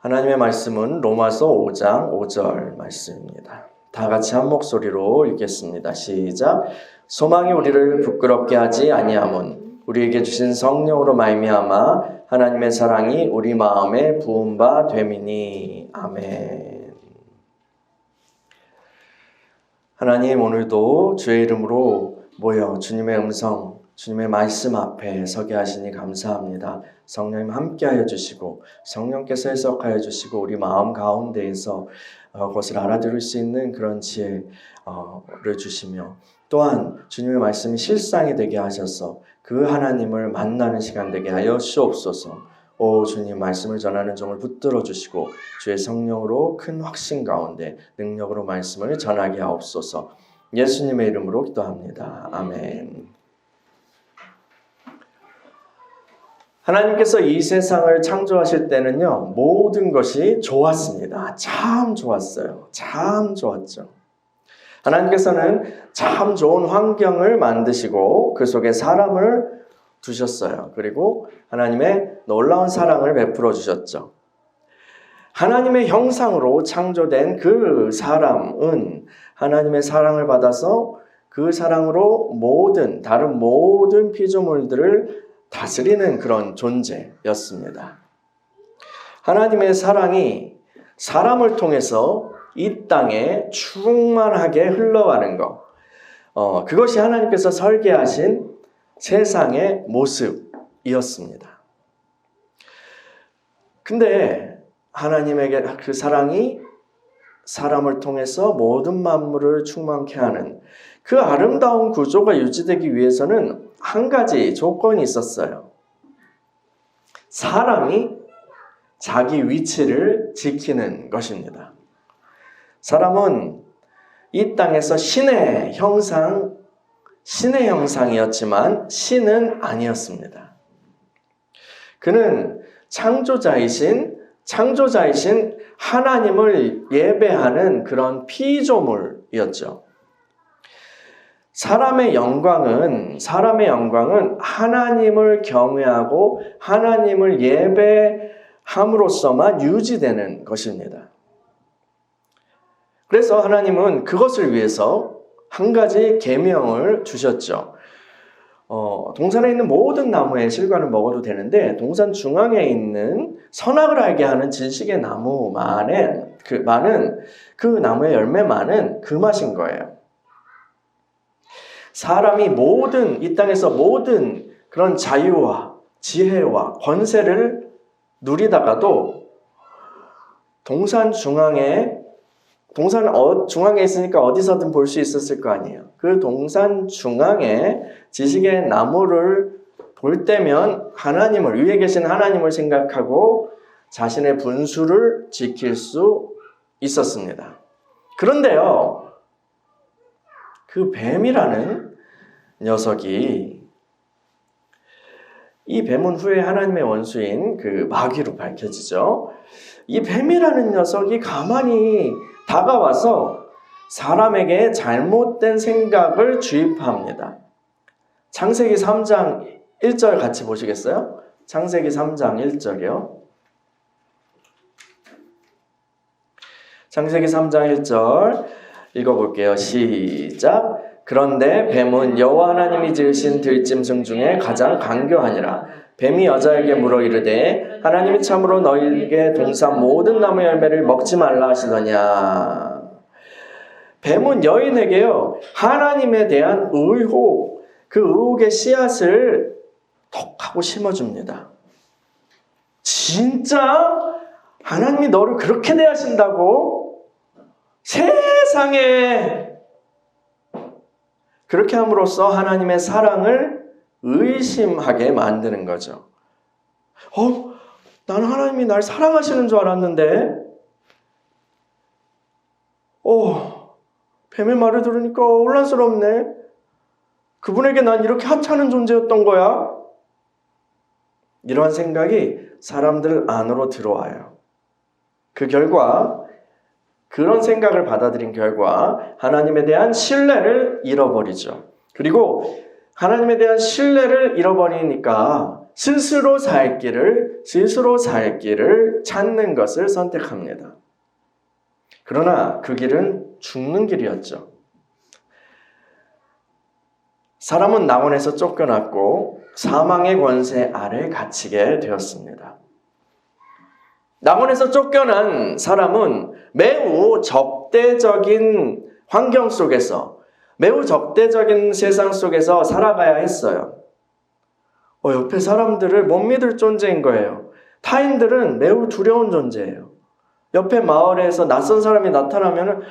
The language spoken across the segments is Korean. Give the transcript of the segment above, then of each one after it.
하나님의 말씀은 로마서 5장 5절 말씀입니다. 다 같이 한 목소리로 읽겠습니다. 시작. 소망이 우리를 부끄럽게 하지 아니함은 우리에게 주신 성령으로 말미암아 하나님의 사랑이 우리 마음에 부은 바 됨이니. 아멘. 하나님, 오늘도 주의 이름으로 모여 주님의 음성, 주님의 말씀 앞에 서게 하시니 감사합니다. 성령님 함께하여 주시고 성령께서 해석하여 주시고 우리 마음 가운데에서 그것을 알아들을 수 있는 그런 지혜를 주시며, 또한 주님의 말씀이 실상이 되게 하셔서 그 하나님을 만나는 시간 되게 하여 주옵소서. 오 주님, 말씀을 전하는 종을 붙들어 주시고 주의 성령으로 큰 확신 가운데 능력으로 말씀을 전하게 하옵소서. 예수님의 이름으로 기도합니다. 아멘. 하나님께서 이 세상을 창조하실 때는요, 모든 것이 좋았습니다. 참 좋았어요. 참 좋았죠. 하나님께서는 참 좋은 환경을 만드시고 그 속에 사람을 두셨어요. 그리고 하나님의 놀라운 사랑을 베풀어 주셨죠. 하나님의 형상으로 창조된 그 사람은 하나님의 사랑을 받아서 그 사랑으로 다른 모든 피조물들을 다스리는 그런 존재였습니다. 하나님의 사랑이 사람을 통해서 이 땅에 충만하게 흘러가는 것, 그것이 하나님께서 설계하신 세상의 모습이었습니다. 근데 하나님에게 그 사랑이 사람을 통해서 모든 만물을 충만케 하는 그 아름다운 구조가 유지되기 위해서는 한 가지 조건이 있었어요. 사람이 자기 위치를 지키는 것입니다. 사람은 이 땅에서 신의 형상이었지만 신은 아니었습니다. 그는 창조자이신 하나님을 예배하는 그런 피조물이었죠. 사람의 영광은 하나님을 경외하고 하나님을 예배함으로써만 유지되는 것입니다. 그래서 하나님은 그것을 위해서 한 가지 계명을 주셨죠. 동산에 있는 모든 나무의 실과를 먹어도 되는데 동산 중앙에 있는 선악을 알게 하는 진식의 나무만은 그 나무의 열매만은 그 맛인 거예요. 사람이 이 땅에서 모든 그런 자유와 지혜와 권세를 누리다가도 동산 중앙에 있으니까 어디서든 볼 수 있었을 거 아니에요. 그 동산 중앙에 지식의 나무를 볼 때면 위에 계신 하나님을 생각하고 자신의 분수를 지킬 수 있었습니다. 그런데요, 그 뱀이라는 녀석이, 이 뱀은 후에 하나님의 원수인 그 마귀로 밝혀지죠. 이 뱀이라는 녀석이 가만히 다가와서 사람에게 잘못된 생각을 주입합니다. 창세기 3장 1절 같이 보시겠어요? 창세기 3장 1절이요. 창세기 3장 1절 읽어볼게요. 시작. 그런데 뱀은 여호와 하나님이 지으신 들짐승 중에 가장 간교하니라. 뱀이 여자에게 물어 이르되 하나님이 참으로 너희에게 동산 모든 나무 열매를 먹지 말라 하시더냐. 뱀은 여인에게요, 하나님에 대한 그 의혹의 씨앗을 톡 하고 심어줍니다. 진짜 하나님이 너를 그렇게 대하신다고? 세상에! 그렇게 함으로써 하나님의 사랑을 의심하게 만드는 거죠. 나는 하나님이 날 사랑하시는 줄 알았는데, 뱀의 말을 들으니까 혼란스럽네. 그분에게 난 이렇게 하찮은 존재였던 거야? 이러한 생각이 사람들 안으로 들어와요. 그 결과, 그런 생각을 받아들인 결과 하나님에 대한 신뢰를 잃어버리죠. 그리고 하나님에 대한 신뢰를 잃어버리니까 스스로 살 길을 찾는 것을 선택합니다. 그러나 그 길은 죽는 길이었죠. 사람은 낙원에서 쫓겨났고 사망의 권세 아래 갇히게 되었습니다. 낙원에서 쫓겨난 사람은 매우 적대적인 환경 속에서, 매우 적대적인 세상 속에서 살아가야 했어요. 옆에 사람들을 못 믿을 존재인 거예요. 타인들은 매우 두려운 존재예요. 옆에 마을에서 낯선 사람이 나타나면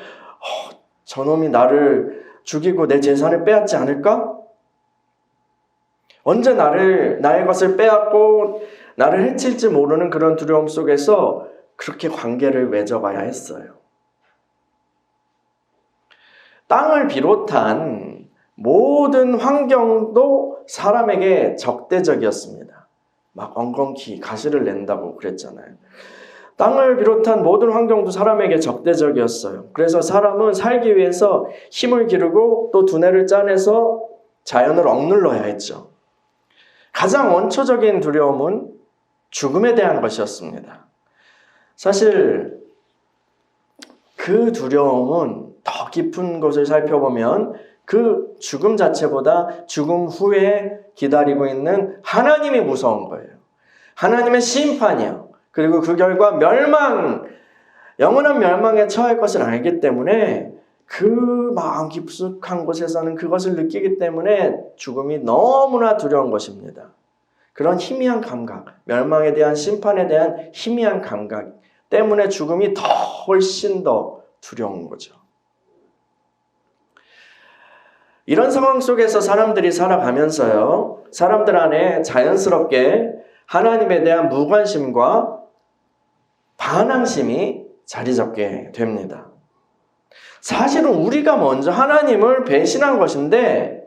저놈이 나를 죽이고 내 재산을 빼앗지 않을까? 언제 나의 것을 빼앗고 나를 해칠지 모르는 그런 두려움 속에서 그렇게 관계를 맺어가야 했어요. 땅을 비롯한 모든 환경도 사람에게 적대적이었습니다. 막 엉겅퀴 가시를 낸다고 그랬잖아요. 땅을 비롯한 모든 환경도 사람에게 적대적이었어요. 그래서 사람은 살기 위해서 힘을 기르고 또 두뇌를 짜내서 자연을 억눌러야 했죠. 가장 원초적인 두려움은 죽음에 대한 것이었습니다. 사실 그 두려움은 더 깊은 것을 살펴보면 그 죽음 자체보다 죽음 후에 기다리고 있는 하나님이 무서운 거예요. 하나님의 심판이요. 그리고 그 결과 멸망, 영원한 멸망에 처할 것을 알기 때문에 그 마음 깊숙한 곳에서는 그것을 느끼기 때문에 죽음이 너무나 두려운 것입니다. 그런 희미한 감각, 멸망에 대한 심판에 대한 희미한 감각 때문에 죽음이 훨씬 더 두려운 거죠. 이런 상황 속에서 사람들이 살아가면서요, 사람들 안에 자연스럽게 하나님에 대한 무관심과 반항심이 자리 잡게 됩니다. 사실은 우리가 먼저 하나님을 배신한 것인데,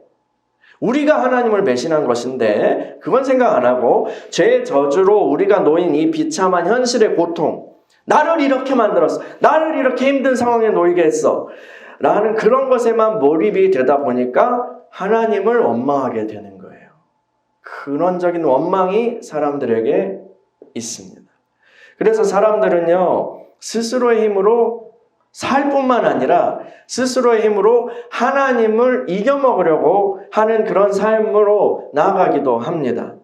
그건 생각 안 하고 죄의 저주로 우리가 놓인 이 비참한 현실의 고통, 나를 이렇게 만들었어, 나를 이렇게 힘든 상황에 놓이게 했어 라는 그런 것에만 몰입이 되다 보니까 하나님을 원망하게 되는 거예요. 근원적인 원망이 사람들에게 있습니다. 그래서 사람들은요, 스스로의 힘으로 살 뿐만 아니라 스스로의 힘으로 하나님을 이겨먹으려고 하는 그런 삶으로 나아가기도 합니다.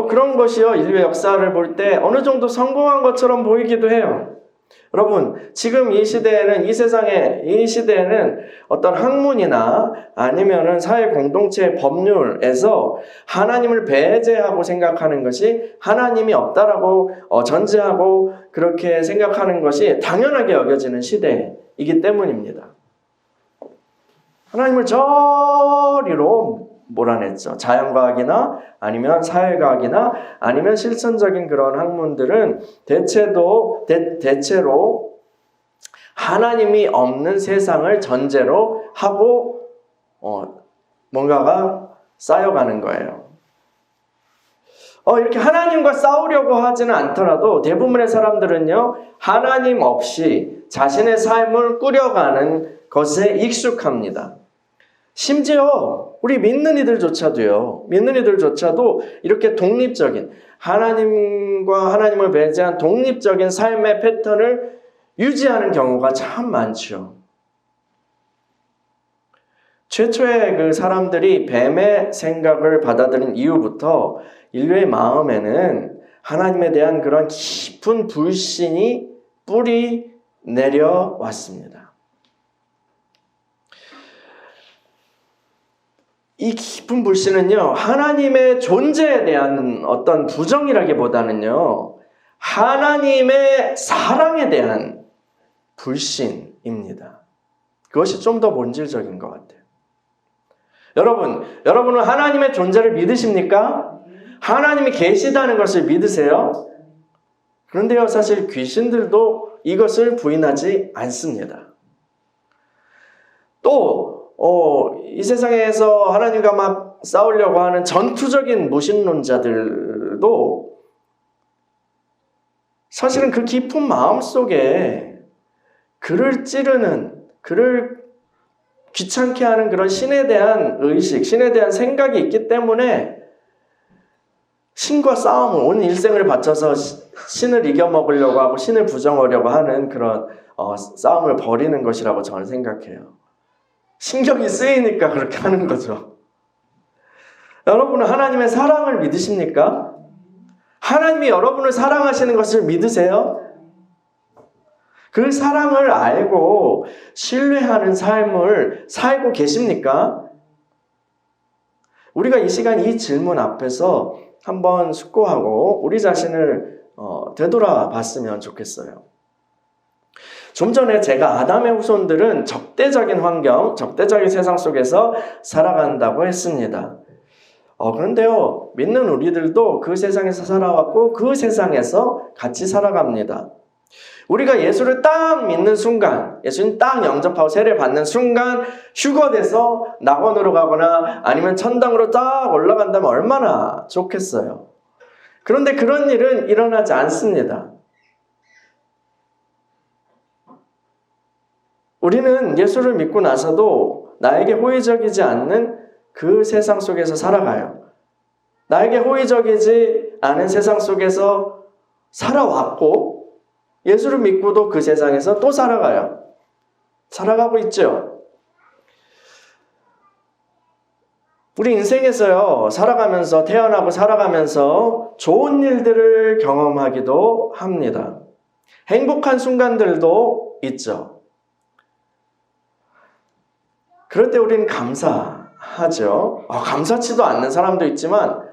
그런 것이요, 인류의 역사를 볼 때 어느 정도 성공한 것처럼 보이기도 해요. 여러분, 지금 이 시대에는 어떤 학문이나 아니면은 사회 공동체 법률에서 하나님을 배제하고 생각하는 것이, 하나님이 없다라고 전제하고 그렇게 생각하는 것이 당연하게 여겨지는 시대이기 때문입니다. 하나님을 저리로 몰아냈죠. 자연과학이나 아니면 사회과학이나 아니면 실천적인 그런 학문들은 대체로 하나님이 없는 세상을 전제로 하고 뭔가가 쌓여가는 거예요. 이렇게 하나님과 싸우려고 하지는 않더라도 대부분의 사람들은요, 하나님 없이 자신의 삶을 꾸려가는 것에 익숙합니다. 심지어 우리 믿는 이들조차도 이렇게 독립적인, 하나님을 배제한 독립적인 삶의 패턴을 유지하는 경우가 참 많죠. 최초의 그 사람들이 뱀의 생각을 받아들인 이후부터 인류의 마음에는 하나님에 대한 그런 깊은 불신이 뿌리 내려왔습니다. 이 깊은 불신은요, 하나님의 존재에 대한 어떤 부정이라기보다는요, 하나님의 사랑에 대한 불신입니다. 그것이 좀 더 본질적인 것 같아요. 여러분은 하나님의 존재를 믿으십니까? 하나님이 계시다는 것을 믿으세요? 그런데요, 사실 귀신들도 이것을 부인하지 않습니다. 또 이 세상에서 하나님과 막 싸우려고 하는 전투적인 무신론자들도 사실은 그 깊은 마음 속에 그를 찌르는, 그를 귀찮게 하는 그런 신에 대한 의식, 신에 대한 생각이 있기 때문에 신과 싸움을 온 일생을 바쳐서 신을 이겨먹으려고 하고 신을 부정하려고 하는 그런 싸움을 벌이는 것이라고 저는 생각해요. 신경이 쓰이니까 그렇게 하는 거죠. 여러분은 하나님의 사랑을 믿으십니까? 하나님이 여러분을 사랑하시는 것을 믿으세요? 그 사랑을 알고 신뢰하는 삶을 살고 계십니까? 우리가 이 시간 이 질문 앞에서 한번 숙고하고 우리 자신을 되돌아봤으면 좋겠어요. 좀 전에 제가 아담의 후손들은 적대적인 환경, 적대적인 세상 속에서 살아간다고 했습니다. 그런데요, 믿는 우리들도 그 세상에서 살아왔고 그 세상에서 같이 살아갑니다. 우리가 예수를 딱 믿는 순간, 예수님 딱 영접하고 세례 받는 순간 휴거돼서 낙원으로 가거나 아니면 천당으로 딱 올라간다면 얼마나 좋겠어요. 그런데 그런 일은 일어나지 않습니다. 우리는 예수를 믿고 나서도 나에게 호의적이지 않는 그 세상 속에서 살아가요. 나에게 호의적이지 않은 세상 속에서 살아왔고 예수를 믿고도 그 세상에서 또 살아가요. 살아가고 있죠. 우리 인생에서요, 살아가면서, 태어나고 살아가면서 좋은 일들을 경험하기도 합니다. 행복한 순간들도 있죠. 그럴 때 우리는 감사하죠. 감사치도 않는 사람도 있지만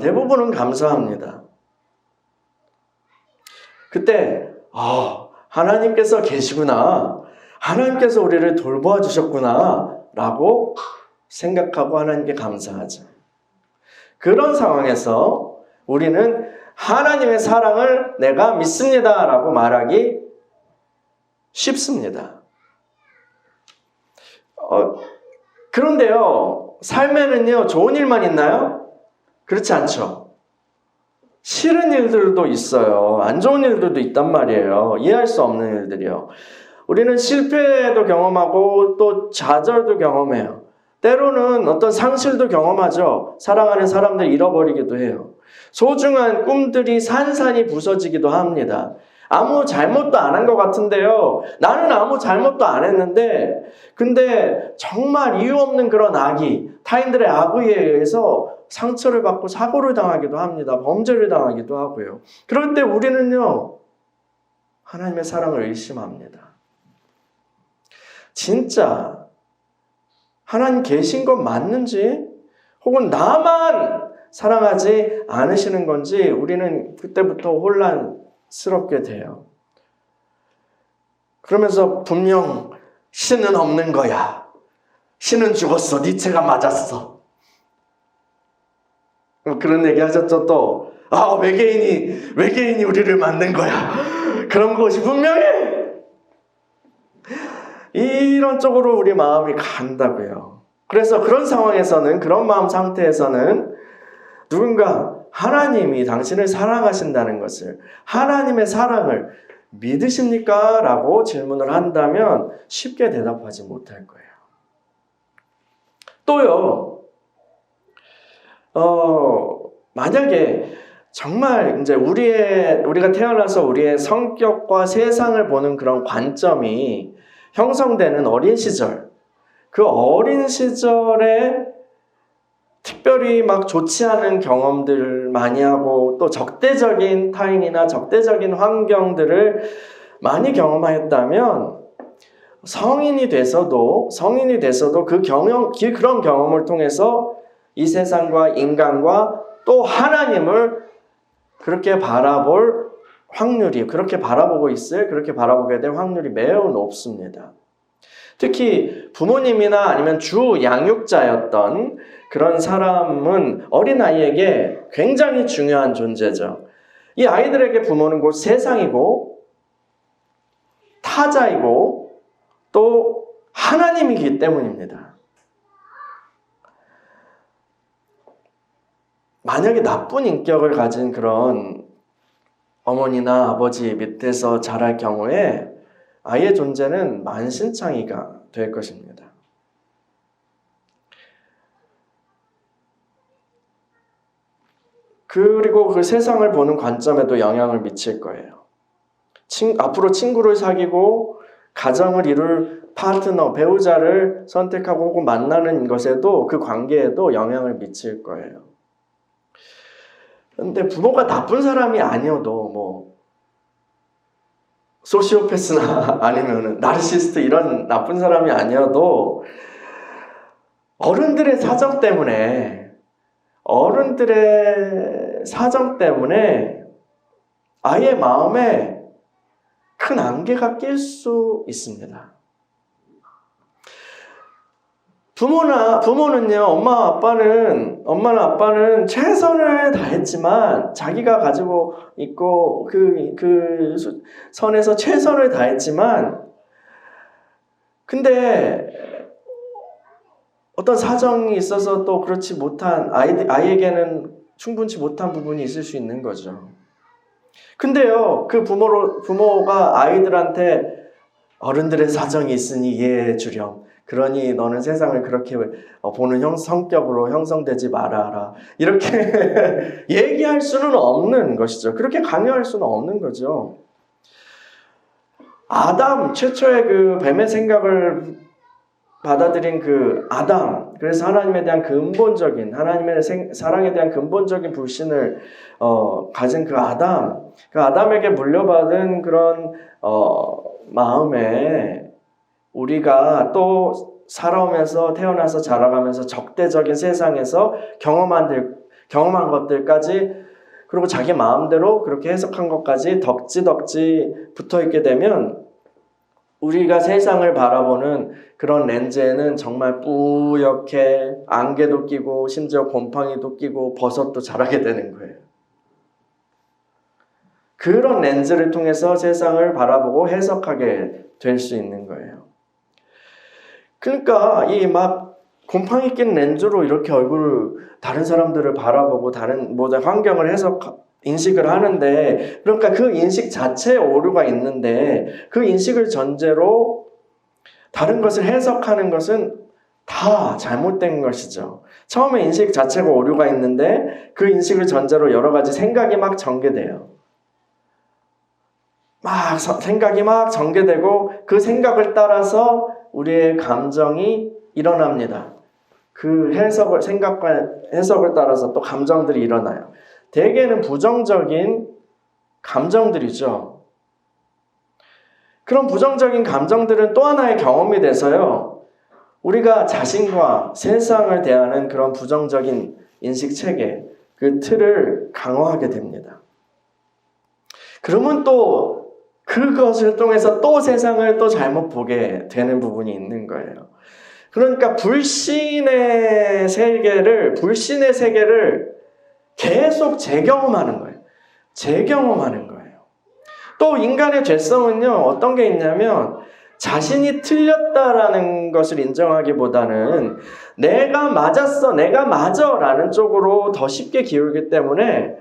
대부분은 감사합니다. 그때 하나님께서 계시구나. 하나님께서 우리를 돌보아 주셨구나 라고 생각하고 하나님께 감사하죠. 그런 상황에서 우리는 하나님의 사랑을 내가 믿습니다 라고 말하기 쉽습니다. 그런데요, 삶에는요, 좋은 일만 있나요? 그렇지 않죠. 싫은 일들도 있어요. 안 좋은 일들도 있단 말이에요. 이해할 수 없는 일들이요. 우리는 실패도 경험하고 또 좌절도 경험해요. 때로는 어떤 상실도 경험하죠. 사랑하는 사람들 잃어버리기도 해요. 소중한 꿈들이 산산이 부서지기도 합니다. 아무 잘못도 안 한 것 같은데요. 나는 아무 잘못도 안 했는데 근데 정말 이유 없는 그런 악의, 타인들의 악의에 의해서 상처를 받고 사고를 당하기도 합니다. 범죄를 당하기도 하고요. 그럴 때 우리는요, 하나님의 사랑을 의심합니다. 진짜 하나님 계신 건 맞는지 혹은 나만 사랑하지 않으시는 건지 우리는 그때부터 혼란스럽게 돼요. 그러면서 분명 신은 없는 거야. 신은 죽었어. 니체가 맞았어. 그런 얘기 하셨죠 또. 외계인이 우리를 만든 거야. 그런 것이 분명해. 이런 쪽으로 우리 마음이 간다고요. 그래서 그런 상황에서는, 그런 마음 상태에서는 누군가 하나님이 당신을 사랑하신다는 것을, 하나님의 사랑을 믿으십니까? 라고 질문을 한다면 쉽게 대답하지 못할 거예요. 또요, 만약에 정말 이제 우리가 태어나서 우리의 성격과 세상을 보는 그런 관점이 형성되는 어린 시절, 그 어린 시절에 특별히 막 좋지 않은 경험들 많이 하고 또 적대적인 타인이나 적대적인 환경들을 많이 경험하였다면 성인이 돼서도 그런 경험을 통해서 이 세상과 인간과 또 하나님을 그렇게 바라볼 확률이, 그렇게 바라보게 될 확률이 매우 높습니다. 특히 부모님이나 아니면 주 양육자였던 그런 사람은 어린아이에게 굉장히 중요한 존재죠. 이 아이들에게 부모는 곧 세상이고 타자이고 또 하나님이기 때문입니다. 만약에 나쁜 인격을 가진 그런 어머니나 아버지 밑에서 자랄 경우에 아이의 존재는 만신창이가 될 것입니다. 그리고 그 세상을 보는 관점에도 영향을 미칠 거예요. 앞으로 친구를 사귀고 가정을 이룰 파트너, 배우자를 선택하고 혹은 만나는 것에도 그 관계에도 영향을 미칠 거예요. 근데 부모가 나쁜 사람이 아니어도 뭐 소시오패스나 아니면 나르시스트 이런 나쁜 사람이 아니어도 어른들의 사정 때문에 아이의 마음에 큰 안개가 낄 수 있습니다. 부모는요, 엄마나 아빠는 최선을 다했지만, 자기가 가지고 있고, 그 선에서 최선을 다했지만, 근데, 어떤 사정이 있어서 또 그렇지 못한, 아이에게는 충분치 못한 부분이 있을 수 있는 거죠. 근데요, 그 부모가 아이들한테 어른들의 사정이 있으니 이해해 주렴. 그러니 너는 세상을 그렇게 보는 성격으로 형성되지 말아라. 이렇게 얘기할 수는 없는 것이죠. 그렇게 강요할 수는 없는 거죠. 아담, 최초의 그 뱀의 생각을 받아들인 그 아담, 그래서 하나님에 대한 근본적인, 하나님의 사랑에 대한 근본적인 불신을 가진 그 아담에게 물려받은 그런 마음에 우리가 또 살아오면서 태어나서 자라가면서 적대적인 세상에서 경험한 것들까지 그리고 자기 마음대로 그렇게 해석한 것까지 덕지 붙어있게 되면 우리가 세상을 바라보는 그런 렌즈에는 정말 뿌옇게 안개도 끼고 심지어 곰팡이도 끼고 버섯도 자라게 되는 거예요. 그런 렌즈를 통해서 세상을 바라보고 해석하게 될 수 있는 거예요. 그러니까 이 막 곰팡이 낀 렌즈로 이렇게 다른 사람들을 바라보고 다른 모든 환경을 인식을 하는데, 그러니까 그 인식 자체에 오류가 있는데 그 인식을 전제로 다른 것을 해석하는 것은 다 잘못된 것이죠. 처음에 인식 자체가 오류가 있는데 그 인식을 전제로 여러 가지 생각이 막 전개돼요. 생각이 막 전개되고 그 생각을 따라서 우리의 감정이 일어납니다. 그 생각과 해석을 따라서 또 감정들이 일어나요. 대개는 부정적인 감정들이죠. 그런 부정적인 감정들은 또 하나의 경험이 돼서요, 우리가 자신과 세상을 대하는 그런 부정적인 인식체계, 그 틀을 강화하게 됩니다. 그러면 또 그것을 통해서 또 세상을 또 잘못 보게 되는 부분이 있는 거예요. 그러니까 불신의 세계를 계속 재경험하는 거예요. 또 인간의 죄성은요, 어떤 게 있냐면 자신이 틀렸다라는 것을 인정하기보다는 내가 맞았어, 내가 맞아라는 쪽으로 더 쉽게 기울기 때문에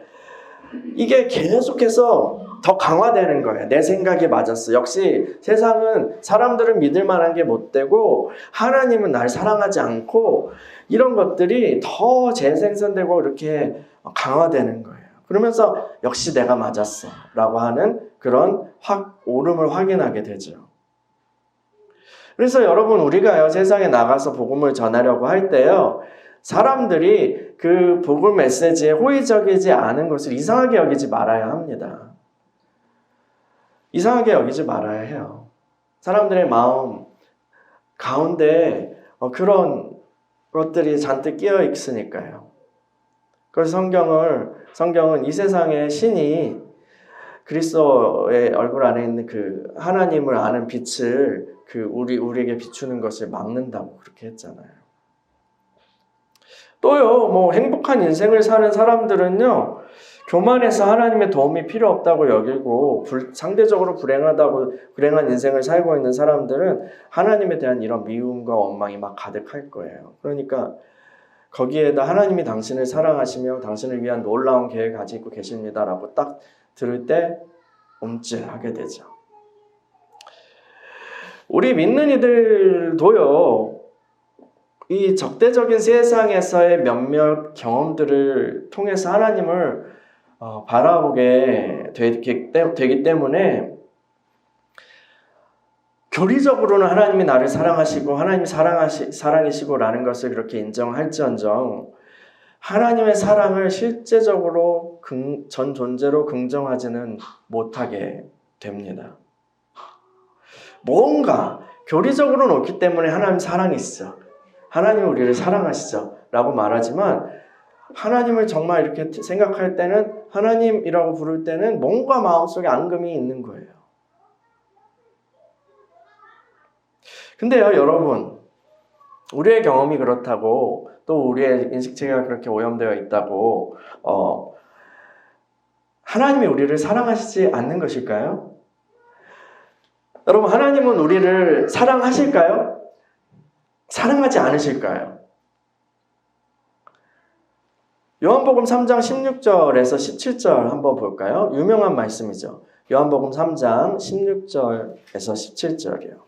이게 계속해서 더 강화되는 거예요. 내 생각이 맞았어. 역시 세상은 사람들을 믿을 만한 게 못 되고 하나님은 날 사랑하지 않고, 이런 것들이 더 재생산되고 이렇게 강화되는 거예요. 그러면서 역시 내가 맞았어 라고 하는 그런 옳음을 확인하게 되죠. 그래서 여러분, 우리가요, 세상에 나가서 복음을 전하려고 할 때요, 사람들이 그 복음 메시지에 호의적이지 않은 것을 이상하게 여기지 말아야 합니다. 이상하게 여기지 말아야 해요. 사람들의 마음 가운데 그런 것들이 잔뜩 끼어 있으니까요. 그래서 성경은 이 세상의 신이 그리스도의 얼굴 안에 있는 그 하나님을 아는 빛을 우리에게 비추는 것을 막는다고 그렇게 했잖아요. 또요, 행복한 인생을 사는 사람들은요, 교만해서 하나님의 도움이 필요 없다고 여기고 상대적으로 불행한 인생을 살고 있는 사람들은 하나님에 대한 이런 미움과 원망이 막 가득할 거예요. 그러니까 거기에다 하나님이 당신을 사랑하시며 당신을 위한 놀라운 계획을 가지고 계십니다라고 딱 들을 때 움찔하게 되죠. 우리 믿는 이들도요, 이 적대적인 세상에서의 몇몇 경험들을 통해서 하나님을 바라보게 되기 때문에 교리적으로는 하나님이 나를 사랑하시고 하나님이 사랑이시고라는 것을 그렇게 인정할지언정 하나님의 사랑을 실제적으로 전 존재로 긍정하지는 못하게 됩니다. 뭔가 교리적으로는 없기 때문에 하나님 사랑이 있어. 하나님이 우리를 사랑하시죠. 라고 말하지만 하나님을 정말 이렇게 생각할 때는 하나님이라고 부를 때는 뭔가 마음속에 앙금이 있는 거예요. 근데요, 여러분, 우리의 경험이 그렇다고 또 우리의 인식체계가 그렇게 오염되어 있다고 하나님이 우리를 사랑하시지 않는 것일까요? 여러분, 하나님은 우리를 사랑하실까요? 사랑하지 않으실까요? 요한복음 3장 16절에서 17절 한번 볼까요? 유명한 말씀이죠. 요한복음 3장 16절에서 17절이요.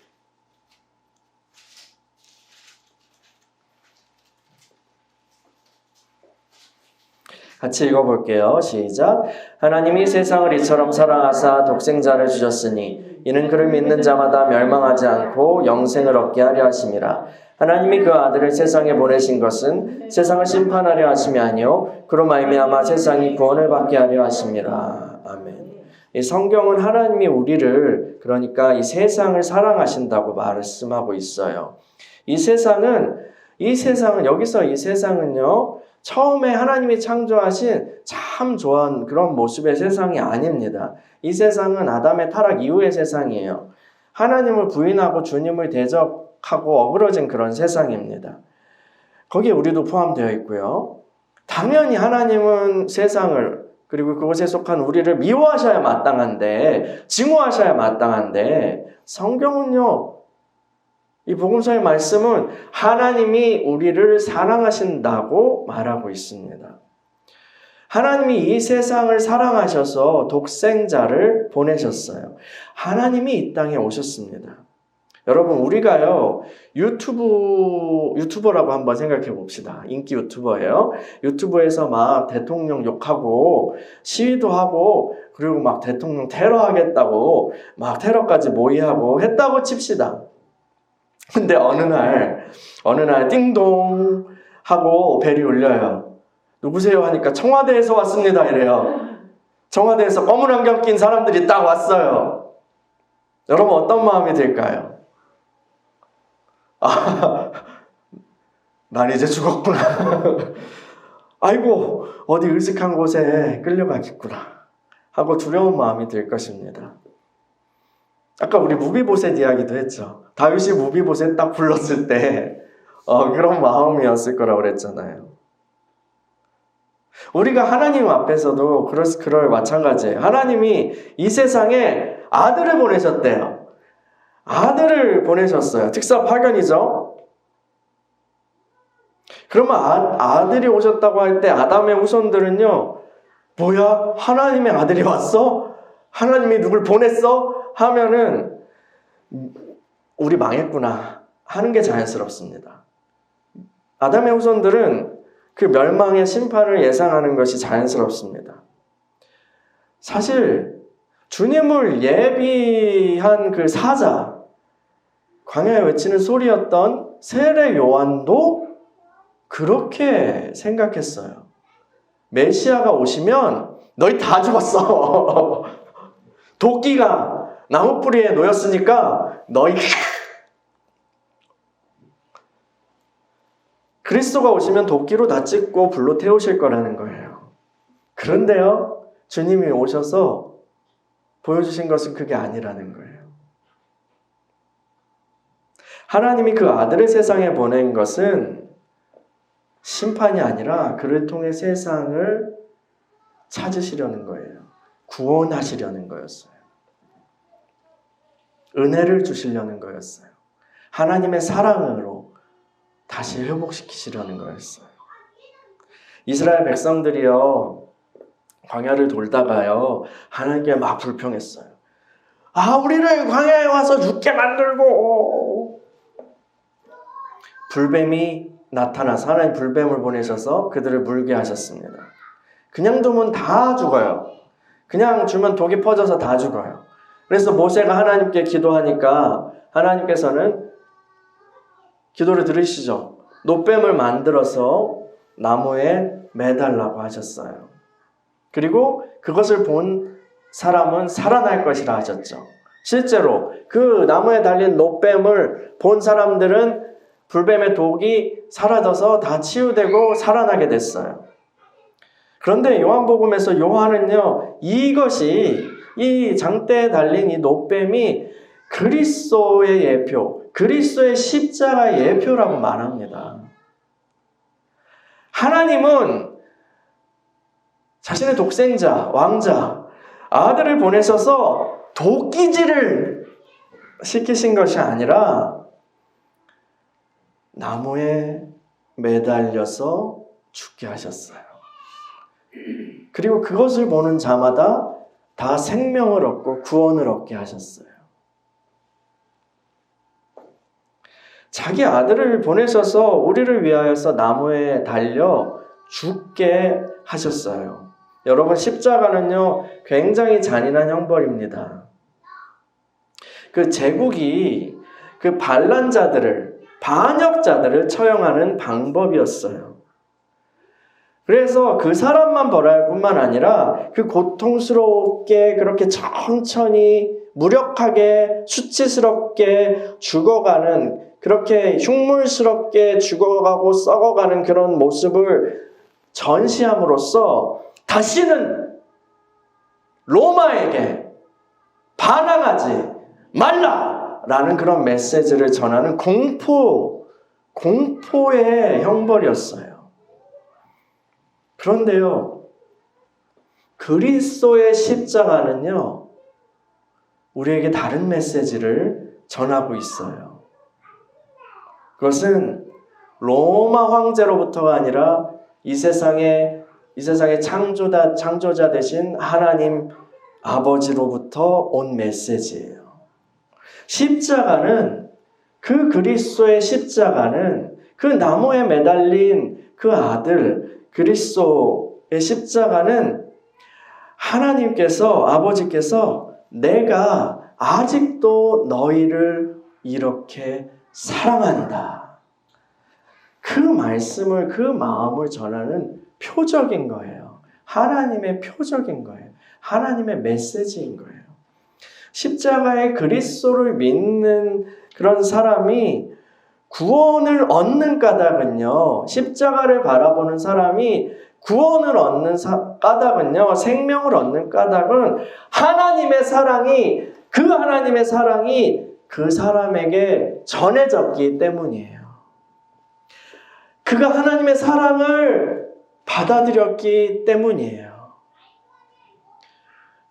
같이 읽어볼게요. 시작. 하나님이 세상을 이처럼 사랑하사 독생자를 주셨으니 이는 그를 믿는 자마다 멸망하지 않고 영생을 얻게 하려 하심이라. 하나님이 그 아들을 세상에 보내신 것은 세상을 심판하려 하심이 아니요 그로 말미암아 세상이 구원을 받게 하려 하심이라. 아멘. 이 성경은 하나님이 우리를 그러니까 이 세상을 사랑하신다고 말씀하고 있어요. 이 세상은 여기서 이 세상은요. 처음에 하나님이 창조하신 참 좋은 그런 모습의 세상이 아닙니다. 이 세상은 아담의 타락 이후의 세상이에요. 하나님을 부인하고 주님을 대적하고 어그러진 그런 세상입니다. 거기에 우리도 포함되어 있고요. 당연히 하나님은 세상을 그리고 그곳에 속한 우리를 미워하셔야 마땅한데 증오하셔야 마땅한데 성경은요. 이 복음서의 말씀은 하나님이 우리를 사랑하신다고 말하고 있습니다. 하나님이 이 세상을 사랑하셔서 독생자를 보내셨어요. 하나님이 이 땅에 오셨습니다. 여러분 우리가요 유튜버라고 한번 생각해 봅시다. 인기 유튜버예요. 유튜브에서 막 대통령 욕하고 시위도 하고 그리고 막 대통령 테러하겠다고 막 테러까지 모의하고 했다고 칩시다. 근데 어느 날 띵동 하고 벨이 울려요. 누구세요? 하니까 청와대에서 왔습니다. 이래요. 청와대에서 검은 안경 낀 사람들이 딱 왔어요. 여러분 어떤 마음이 들까요? 난 이제 죽었구나. 아이고 어디 으슥한 곳에 끌려가겠구나 하고 두려운 마음이 들 것입니다. 아까 우리 무비보셋 이야기도 했죠. 다윗이 무비보셋 딱 불렀을 때 그런 마음이었을 거라고 그랬잖아요. 우리가 하나님 앞에서도 그럴 마찬가지예요. 하나님이 이 세상에 아들을 보내셨대요. 아들을 보내셨어요. 특사 파견이죠. 그러면 아들이 오셨다고 할 때 아담의 후손들은요. 뭐야? 하나님의 아들이 왔어? 하나님이 누굴 보냈어? 하면은 우리 망했구나 하는 게 자연스럽습니다. 아담의 후손들은 그 멸망의 심판을 예상하는 것이 자연스럽습니다. 사실 주님을 예비한 그 사자, 광야에 외치는 소리였던 세례 요한도 그렇게 생각했어요. 메시아가 오시면 너희 다 죽었어. 도끼가 나무 뿌리에 놓였으니까 너희 그리스도가 오시면 도끼로 다 찢고 불로 태우실 거라는 거예요. 그런데요, 주님이 오셔서 보여주신 것은 그게 아니라는 거예요. 하나님이 그 아들을 세상에 보낸 것은 심판이 아니라 그를 통해 세상을 찾으시려는 거예요. 구원하시려는 거였어요. 은혜를 주시려는 거였어요. 하나님의 사랑으로 다시 회복시키시려는 거였어요. 이스라엘 백성들이요, 광야를 돌다가요, 하나님께 막 불평했어요. 우리를 광야에 와서 죽게 만들고, 불뱀이 나타나서 하나님 불뱀을 보내셔서 그들을 물게 하셨습니다. 그냥 두면 다 죽어요. 그냥 주면 독이 퍼져서 다 죽어요. 그래서 모세가 하나님께 기도하니까 하나님께서는 기도를 들으시죠. 놋뱀을 만들어서 나무에 매달라고 하셨어요. 그리고 그것을 본 사람은 살아날 것이라 하셨죠. 실제로 그 나무에 달린 놋뱀을 본 사람들은 불뱀의 독이 사라져서 다 치유되고 살아나게 됐어요. 그런데 요한복음에서 요한은요, 이것이 이 장대에 달린 이 놋뱀이 그리스도의 예표, 그리스도의 십자가의 예표라고 말합니다. 하나님은 자신의 독생자, 왕자, 아들을 보내셔서 도끼질을 시키신 것이 아니라 나무에 매달려서 죽게 하셨어요. 그리고 그것을 보는 자마다 다 생명을 얻고 구원을 얻게 하셨어요. 자기 아들을 보내셔서 우리를 위하여서 나무에 달려 죽게 하셨어요. 여러분, 십자가는요, 굉장히 잔인한 형벌입니다. 그 제국이 그 반란자들을, 반역자들을 처형하는 방법이었어요. 그래서 그 사람만 벌할 뿐만 아니라 그 고통스럽게 그렇게 천천히 무력하게 수치스럽게 죽어가는, 그렇게 흉물스럽게 죽어가고 썩어가는 그런 모습을 전시함으로써 다시는 로마에게 반항하지 말라라는 그런 메시지를 전하는 공포의 형벌이었어요. 그런데요, 그리스도의 십자가는요, 우리에게 다른 메시지를 전하고 있어요. 그것은 로마 황제로부터가 아니라 이 세상의 창조자 되신 하나님 아버지로부터 온 메시지예요. 십자가는, 그 그리스도의 십자가는 그 나무에 매달린 그 아들 그리스도의 십자가는 하나님께서, 아버지께서 내가 아직도 너희를 이렇게 사랑한다, 그 말씀을, 그 마음을 전하는 표적인 거예요. 하나님의 표적인 거예요. 하나님의 메시지인 거예요. 십자가의 그리스도를 믿는 그런 사람이 구원을 얻는 까닭은요, 십자가를 바라보는 사람이 구원을 얻는 까닭은요, 생명을 얻는 까닭은 하나님의 사랑이, 그 하나님의 사랑이 그 사람에게 전해졌기 때문이에요. 그가 하나님의 사랑을 받아들였기 때문이에요.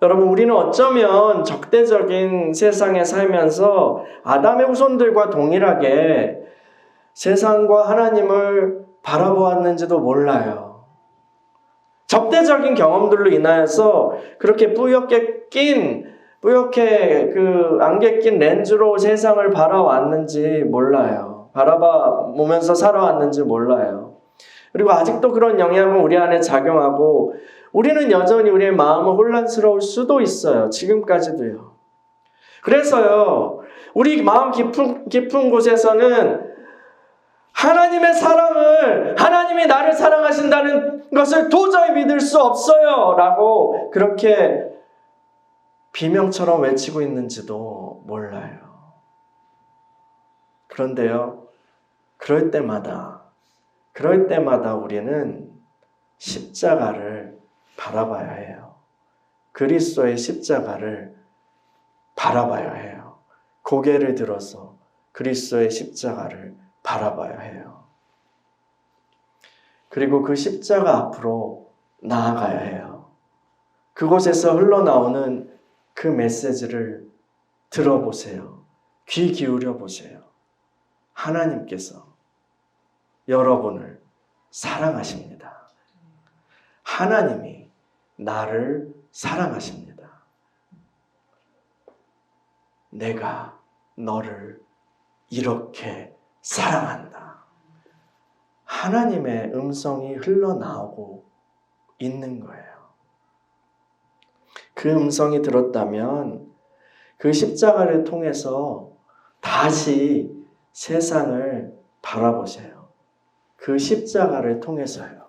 여러분, 우리는 어쩌면 적대적인 세상에 살면서 아담의 후손들과 동일하게 세상과 하나님을 바라보았는지도 몰라요. 적대적인 경험들로 인하여서 그렇게 뿌옇게 안개 낀 렌즈로 세상을 바라왔는지 몰라요. 바라보면서 살아왔는지 몰라요. 그리고 아직도 그런 영향은 우리 안에 작용하고 우리는 여전히 우리의 마음은 혼란스러울 수도 있어요. 지금까지도요. 그래서요, 우리 마음 깊은 곳에서는 하나님의 사랑을, 하나님이 나를 사랑하신다는 것을 도저히 믿을 수 없어요 라고 그렇게 비명처럼 외치고 있는지도 몰라요. 그런데요, 그럴 때마다 우리는 십자가를 바라봐야 해요. 그리스도의 십자가를 바라봐야 해요. 고개를 들어서 그리스도의 십자가를 바라봐야 해요. 그리고 그 십자가 앞으로 나아가야 해요. 그곳에서 흘러나오는 그 메시지를 들어보세요. 귀 기울여 보세요. 하나님께서 여러분을 사랑하십니다. 하나님이 나를 사랑하십니다. 내가 너를 이렇게 사랑한다. 하나님의 음성이 흘러나오고 있는 거예요. 그 음성이 들었다면 그 십자가를 통해서 다시 세상을 바라보세요. 그 십자가를 통해서요.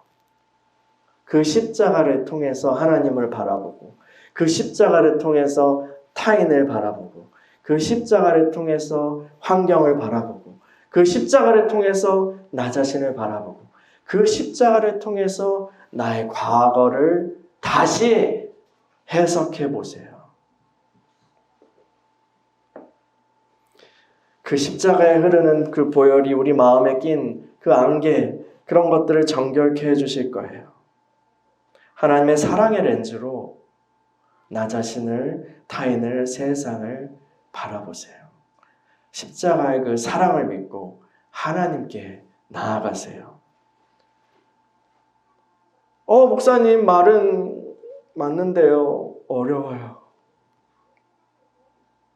그 십자가를 통해서 하나님을 바라보고, 그 십자가를 통해서 타인을 바라보고, 그 십자가를 통해서 환경을 바라보고, 그 십자가를 통해서 나 자신을 바라보고, 그 십자가를 통해서 나의 과거를 다시 해석해 보세요. 그 십자가에 흐르는 그 보혈이 우리 마음에 낀 그 안개, 그런 것들을 정결케 해주실 거예요. 하나님의 사랑의 렌즈로 나 자신을, 타인을, 세상을 바라보세요. 십자가의 그 사랑을 믿고 하나님께 나아가세요. 목사님 말은 맞는데요. 어려워요.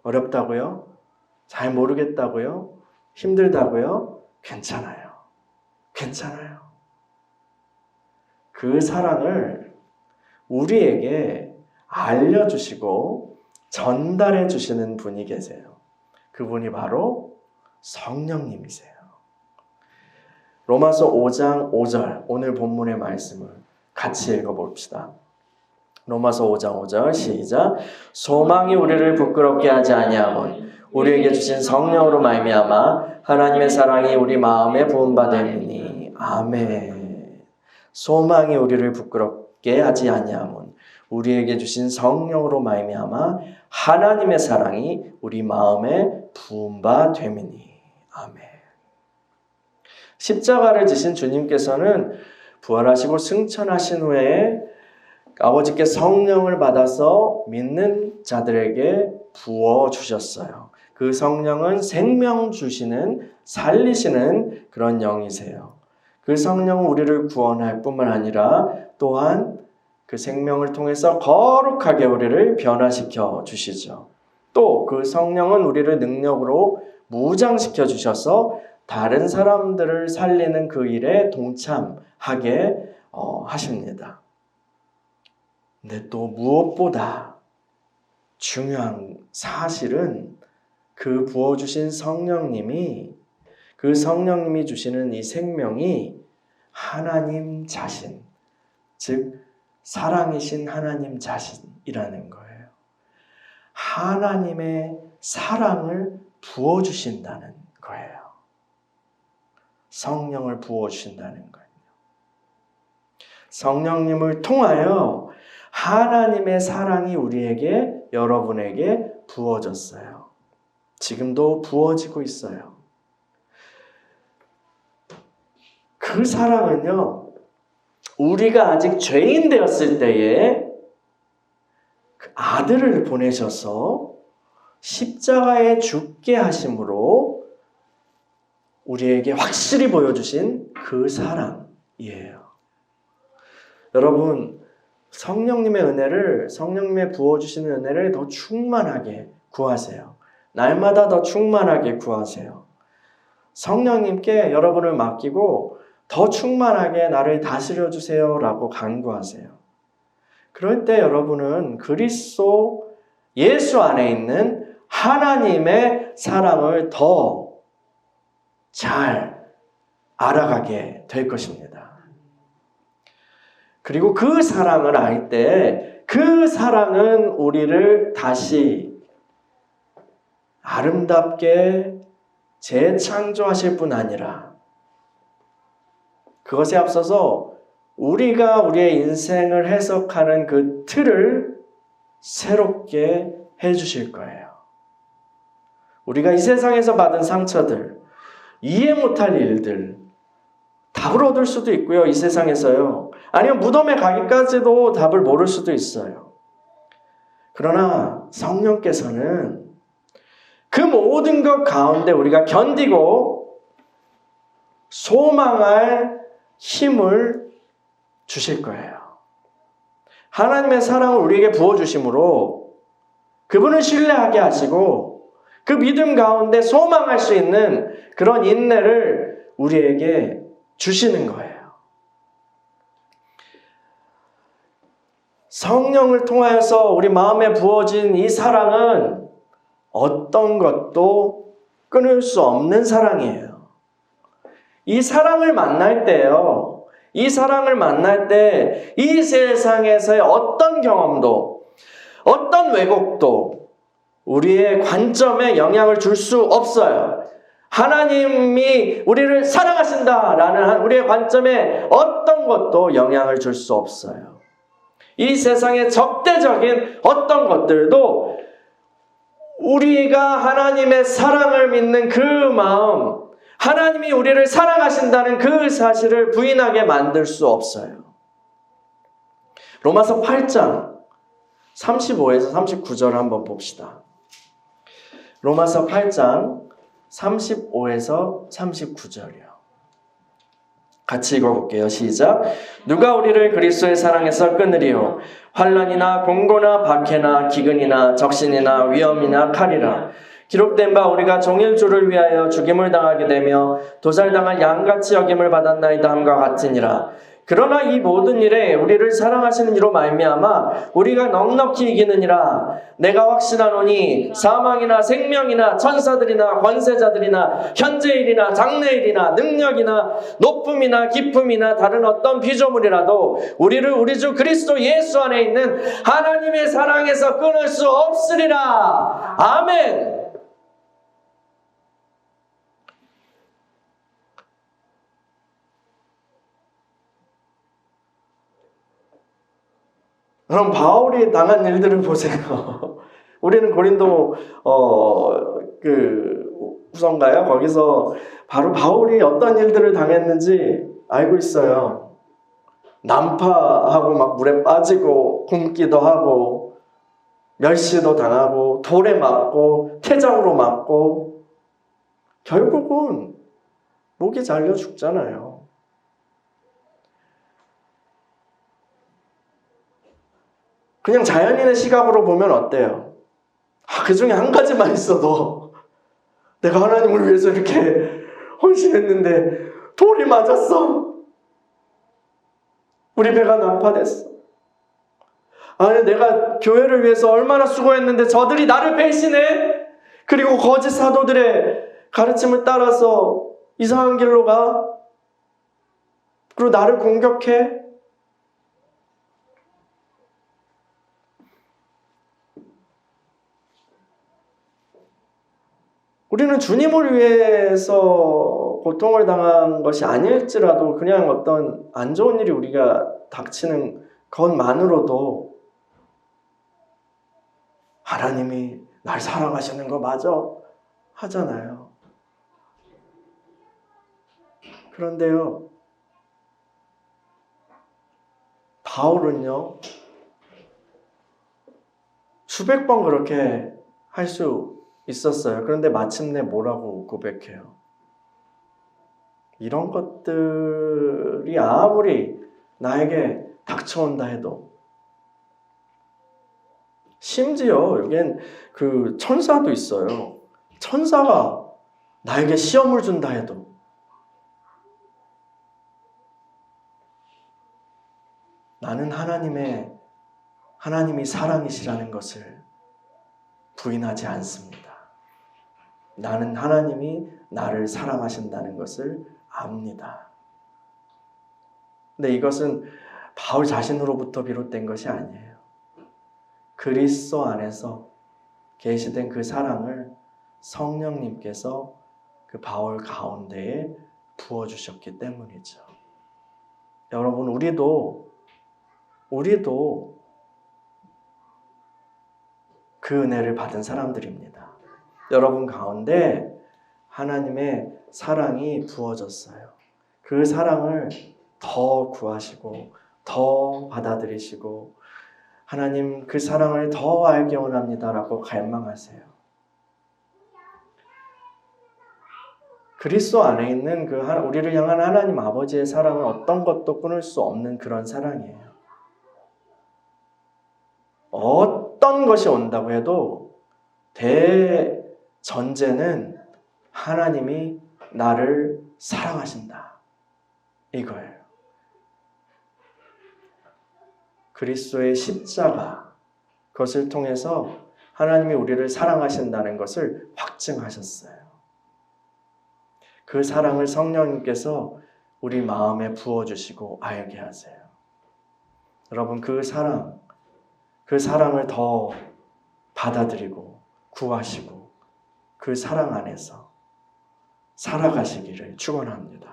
어렵다고요? 잘 모르겠다고요? 힘들다고요? 괜찮아요. 괜찮아요. 그 사랑을 우리에게 알려주시고 전달해 주시는 분이 계세요. 그분이 바로 성령님이세요. 로마서 5장 5절, 오늘 본문의 말씀을 같이 읽어봅시다. 로마서 5장 5절 시작. 소망이 우리를 부끄럽게 하지 아니하면 우리에게 주신 성령으로 말미암아 하나님의 사랑이 우리 마음에 부음받음이니. 아멘. 소망이 우리를 부끄럽게 하지 아니하면 우리에게 주신 성령으로 말미암아 하나님의 사랑이 우리 마음에 부음받음이니. 아멘. 십자가를 지신 주님께서는 부활하시고 승천하신 후에 아버지께 성령을 받아서 믿는 자들에게 부어주셨어요. 그 성령은 생명 주시는, 살리시는 그런 영이세요. 그 성령은 우리를 구원할 뿐만 아니라 또한 그 생명을 통해서 거룩하게 우리를 변화시켜 주시죠. 또 그 성령은 우리를 능력으로 무장시켜 주셔서 다른 사람들을 살리는 그 일에 동참하게 하십니다. 근데 또 무엇보다 중요한 사실은 그 부어주신 성령님이, 그 성령님이 주시는 이 생명이 하나님 자신, 즉 사랑이신 하나님 자신이라는 거예요. 하나님의 사랑을 부어주신다는 거예요. 성령을 부어주신다는 거예요. 성령님을 통하여 하나님의 사랑이 우리에게, 여러분에게 부어졌어요. 지금도 부어지고 있어요. 그 사랑은요, 우리가 아직 죄인 되었을 때에 그 아들을 보내셔서 십자가에 죽게 하심으로 우리에게 확실히 보여주신 그 사랑이에요. 여러분, 성령님의 은혜를, 성령님의 부어주시는 은혜를 더 충만하게 구하세요. 날마다 더 충만하게 구하세요. 성령님께 여러분을 맡기고 더 충만하게 나를 다스려 주세요 라고 간구하세요. 그럴 때 여러분은 그리스도 예수 안에 있는 하나님의 사랑을 더 잘 알아가게 될 것입니다. 그리고 그 사랑을 알 때 그 사랑은 우리를 다시 아름답게 재창조하실 뿐 아니라 그것에 앞서서 우리가 우리의 인생을 해석하는 그 틀을 새롭게 해주실 거예요. 우리가 이 세상에서 받은 상처들, 이해 못할 일들, 답을 얻을 수도 있고요. 이 세상에서요. 아니면 무덤에 가기까지도 답을 모를 수도 있어요. 그러나 성령께서는 그 모든 것 가운데 우리가 견디고 소망할 힘을 주실 거예요. 하나님의 사랑을 우리에게 부어주심으로 그분을 신뢰하게 하시고 그 믿음 가운데 소망할 수 있는 그런 인내를 우리에게 주시는 거예요. 성령을 통하여서 우리 마음에 부어진 이 사랑은 어떤 것도 끊을 수 없는 사랑이에요. 이 사랑을 만날 때요. 이 사랑을 만날 때 이 세상에서의 어떤 경험도, 어떤 왜곡도 우리의 관점에 영향을 줄 수 없어요. 하나님이 우리를 사랑하신다라는 우리의 관점에 어떤 것도 영향을 줄 수 없어요. 이 세상의 적대적인 어떤 것들도 우리가 하나님의 사랑을 믿는 그 마음, 하나님이 우리를 사랑하신다는 그 사실을 부인하게 만들 수 없어요. 로마서 8장 35에서 39절 한번 봅시다. 로마서 8장 35에서 39절이요. 같이 읽어볼게요. 시작. 누가 우리를 그리스도의 사랑에서 끊으리요? 환난이나 공고나 박해나 기근이나 적신이나 위험이나 칼이라. 기록된 바 우리가 종일주를 위하여 죽임을 당하게 되며 도살당한 양같이 여김을 받았나이다 함과 같으니라. 그러나 이 모든 일에 우리를 사랑하시는 이로 말미암아 우리가 넉넉히 이기느니라. 내가 확신하노니 사망이나 생명이나 천사들이나 권세자들이나 현재일이나 장래일이나 능력이나 높음이나 깊음이나 다른 어떤 피조물이라도 우리를 우리 주 그리스도 예수 안에 있는 하나님의 사랑에서 끊을 수 없으리라. 아멘. 그럼 바울이 당한 일들을 보세요. 우리는 고린도 후서인가요? 거기서 바로 바울이 어떤 일들을 당했는지 알고 있어요. 난파하고 막 물에 빠지고 굶기도 하고 멸시도 당하고 돌에 맞고 태장으로 맞고 결국은 목이 잘려 죽잖아요. 그냥 자연인의 시각으로 보면 어때요? 그 중에 한 가지만 있어도 내가 하나님을 위해서 이렇게 헌신했는데 돌이 맞았어. 우리 배가 난파됐어. 아니 내가 교회를 위해서 얼마나 수고했는데 저들이 나를 배신해? 그리고 거짓 사도들의 가르침을 따라서 이상한 길로 가? 그리고 나를 공격해? 우리는 주님을 위해서 고통을 당한 것이 아닐지라도 그냥 어떤 안 좋은 일이 우리가 닥치는 것만으로도 하나님이 날 사랑하시는 거 맞아? 하잖아요. 그런데요, 바울은요, 수백 번 그렇게 할 수 있었어요. 그런데 마침내 뭐라고 고백해요? 이런 것들이 아무리 나에게 닥쳐온다 해도, 심지어 여기엔 그 천사도 있어요. 천사가 나에게 시험을 준다 해도 나는 하나님이 사랑이시라는 것을 부인하지 않습니다. 나는 하나님이 나를 사랑하신다는 것을 압니다. 근데 이것은 바울 자신으로부터 비롯된 것이 아니에요. 그리스도 안에서 계시된 그 사랑을 성령님께서 그 바울 가운데에 부어주셨기 때문이죠. 여러분, 우리도 그 은혜를 받은 사람들입니다. 여러분 가운데 하나님의 사랑이 부어졌어요. 그 사랑을 더 구하시고 더 받아들이시고 하나님 그 사랑을 더 알기 원합니다라고 갈망하세요. 그리스도 안에 있는 그 우리를 향한 하나님 아버지의 사랑은 어떤 것도 끊을 수 없는 그런 사랑이에요. 어떤 것이 온다고 해도 대전제는 하나님이 나를 사랑하신다. 이거예요. 그리스도의 십자가, 그것을 통해서 하나님이 우리를 사랑하신다는 것을 확증하셨어요. 그 사랑을 성령님께서 우리 마음에 부어주시고 알게 하세요. 여러분, 그 사랑을 더 받아들이고 구하시고 그 사랑 안에서 살아가시기를 축원합니다.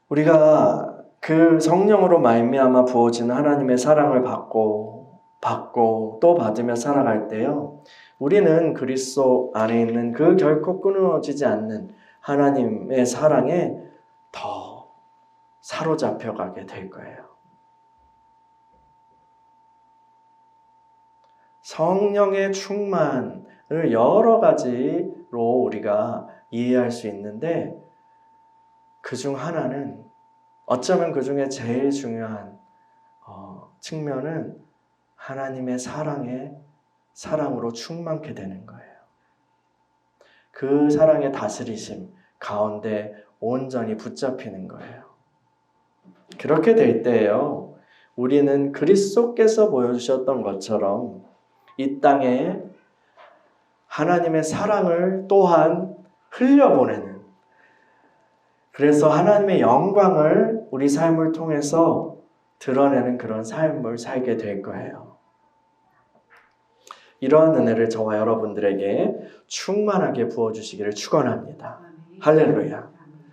우리가 그 성령으로 말미암아 부어지는 하나님의 사랑을 받고 또 받으며 살아갈 때요, 우리는 그리스도 안에 있는 그 결코 끊어지지 않는 하나님의 사랑에 더 사로잡혀 가게 될 거예요. 성령의 충만을 여러 가지로 우리가 이해할 수 있는데, 그 중 하나는, 어쩌면 그 중에 제일 중요한 측면은 하나님의 사랑으로 충만케 되는 거예요. 그 사랑의 다스리심 가운데 온전히 붙잡히는 거예요. 그렇게 될 때예요, 우리는 그리스도께서 보여주셨던 것처럼 이 땅에 하나님의 사랑을 또한 흘려보내는, 그래서 하나님의 영광을 우리 삶을 통해서 드러내는 그런 삶을 살게 될 거예요. 이러한 은혜를 저와 여러분들에게 충만하게 부어주시기를 축원합니다. 할렐루야.